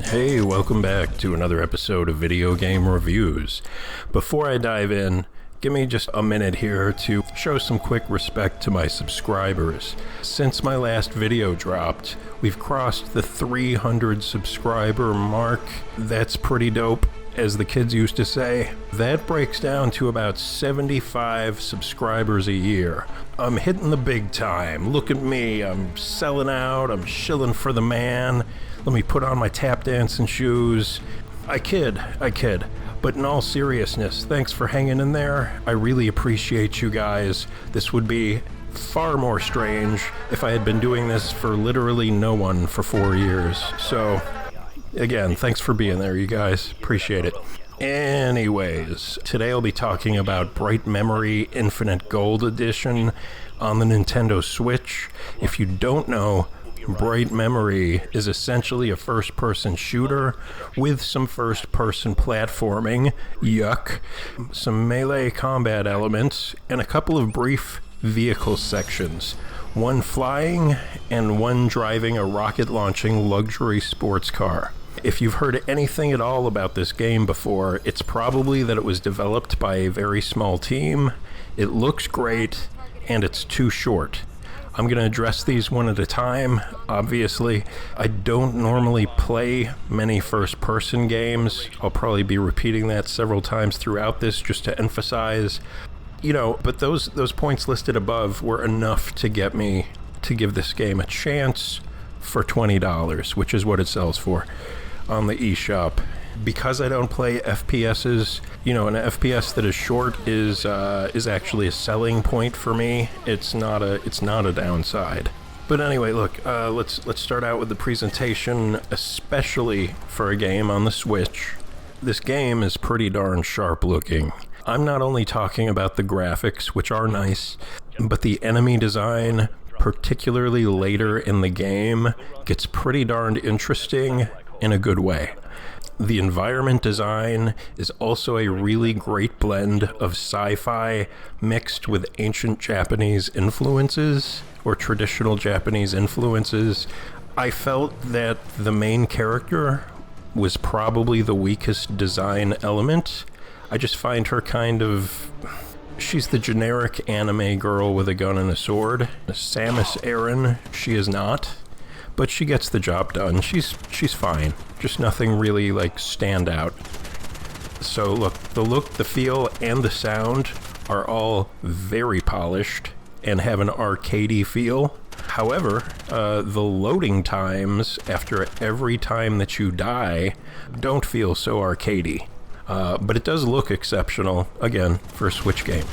Hey, welcome back to another episode of Video Game Reviews. Before I dive in, give me just a minute here to show some quick respect to my subscribers. Since my last video dropped, we've crossed the 300 subscriber mark. That's pretty dope, as the kids used to say. That breaks down to about 75 subscribers a year. I'm hitting the big time. Look at me, I'm selling out, I'm shilling for the man. Let me put on my tap dancing shoes. I kid. But in all seriousness, thanks for hanging in there. I really appreciate you guys. This would be far more strange if I had been doing this for literally no one for 4 years. So, again, thanks for being there, you guys. Appreciate it. Anyways, today I'll be talking about Bright Memory Infinite Gold Edition on the Nintendo Switch. If you don't know, Bright Memory is essentially a first-person shooter with some first-person platforming, yuck, some melee combat elements, and a couple of brief vehicle sections, one flying and one driving a rocket-launching luxury sports car. If you've heard anything at all about this game before, it's probably that it was developed by a very small team, it looks great, and it's too short. I'm going to address these one at a time. Obviously, I don't normally play many first-person games. I'll probably be repeating that several times throughout this just to emphasize, but those points listed above were enough to get me to give this game a chance for $20, which is what it sells for on the eShop. Because I don't play FPSs, an FPS that is short is actually a selling point for me. It's not a downside. But anyway, look, let's start out with the presentation, especially for a game on the Switch. This game is pretty darn sharp looking. I'm not only talking about the graphics, which are nice, but the enemy design, particularly later in the game, gets pretty darned interesting in a good way. The environment design is also a really great blend of sci-fi mixed with ancient Japanese influences or traditional Japanese influences. I felt that the main character was probably the weakest design element. I just find her she's the generic anime girl with a gun and a sword. Samus Aran, she is not. But she gets the job done. She's fine. Just nothing really stand out. So look, the feel, and the sound are all very polished and have an arcadey feel. However, the loading times after every time that you die don't feel so arcadey. But it does look exceptional, again, for a Switch game.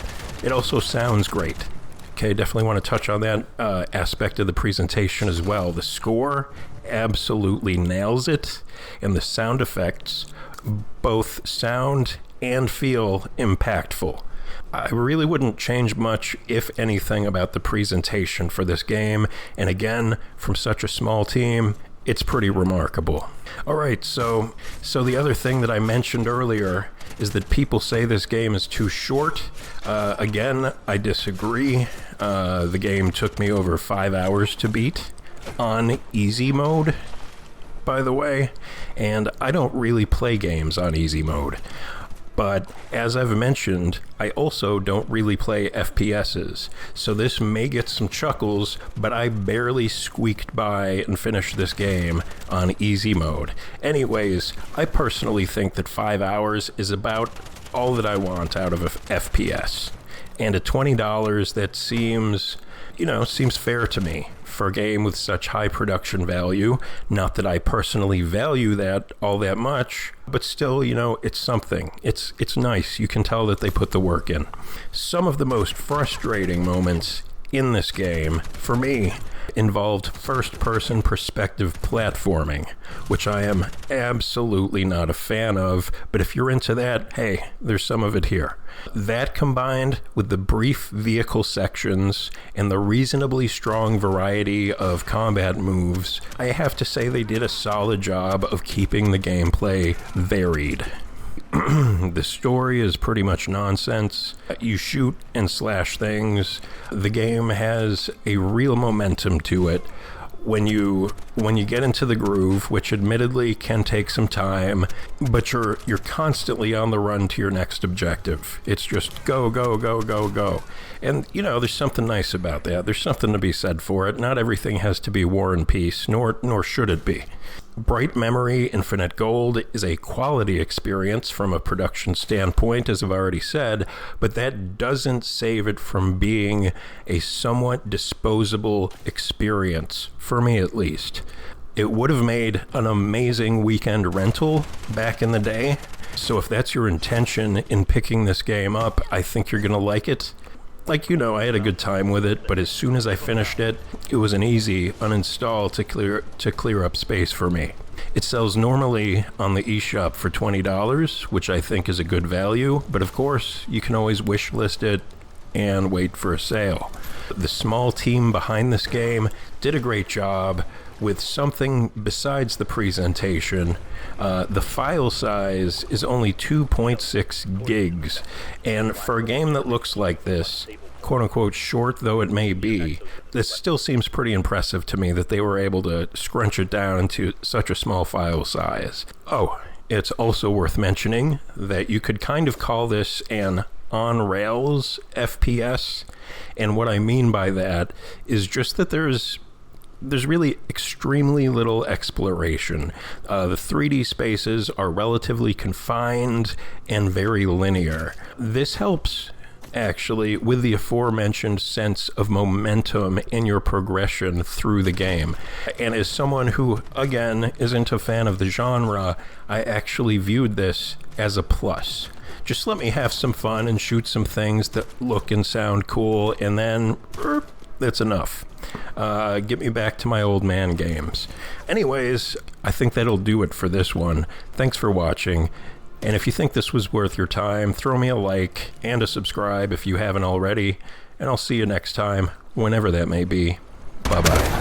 It also sounds great. Okay, definitely want to touch on that aspect of the presentation as well. The score absolutely nails it, and the sound effects both sound and feel impactful. I really wouldn't change much, if anything, about the presentation for this game, and again, from such a small team, it's pretty remarkable. Alright, so the other thing that I mentioned earlier is that people say this game is too short. Again, I disagree. The game took me over 5 hours to beat on easy mode, by the way, and I don't really play games on easy mode. But as I've mentioned, I also don't really play FPSs, so this may get some chuckles, but I barely squeaked by and finished this game on easy mode. Anyways, I personally think that 5 hours is about all that I want out of a FPS. And at $20, that seems fair to me for a game with such high production value. Not that I personally value that all that much, but still, it's something. It's nice. You can tell that they put the work in. Some of the most frustrating moments in this game, for me, involved first-person perspective platforming, which I am absolutely not a fan of, but if you're into that, hey, there's some of it here. That combined with the brief vehicle sections and the reasonably strong variety of combat moves, I have to say they did a solid job of keeping the gameplay varied. The story is pretty much nonsense. You shoot and slash things. The game has a real momentum to it. when you get into the groove, which admittedly can take some time, but you're constantly on the run to your next objective. It's just go, go, go, go, go. And, you know, there's something nice about that. There's something to be said for it. Not everything has to be War and Peace, nor should it be. Bright Memory Infinite Gold is a quality experience from a production standpoint, as I've already said, but that doesn't save it from being a somewhat disposable experience, for me at least. It would have made an amazing weekend rental back in the day, so if that's your intention in picking this game up, I think you're going to like it. Like, you know, I had a good time with it, but as soon as I finished it, it was an easy uninstall to clear up space for me. It sells normally on the eShop for $20, which I think is a good value, but of course, you can always wishlist it and wait for a sale. The small team behind this game did a great job with something besides the presentation. The file size is only 2.6 gigs, and for a game that looks like this, quote-unquote short though it may be, this still seems pretty impressive to me that they were able to scrunch it down into such a small file size. Oh, it's also worth mentioning that you could kind of call this an on-rails FPS, and what I mean by that is just that there's really extremely little exploration. The 3D spaces are relatively confined and very linear. This helps, actually, with the aforementioned sense of momentum in your progression through the game. And as someone who, again, isn't a fan of the genre, I actually viewed this as a plus. Just let me have some fun and shoot some things that look and sound cool, and then that's enough. Get me back to my old man games. Anyways, I think that'll do it for this one. Thanks for watching. And if you think this was worth your time, throw me a like and a subscribe if you haven't already. And I'll see you next time, whenever that may be. Bye-bye.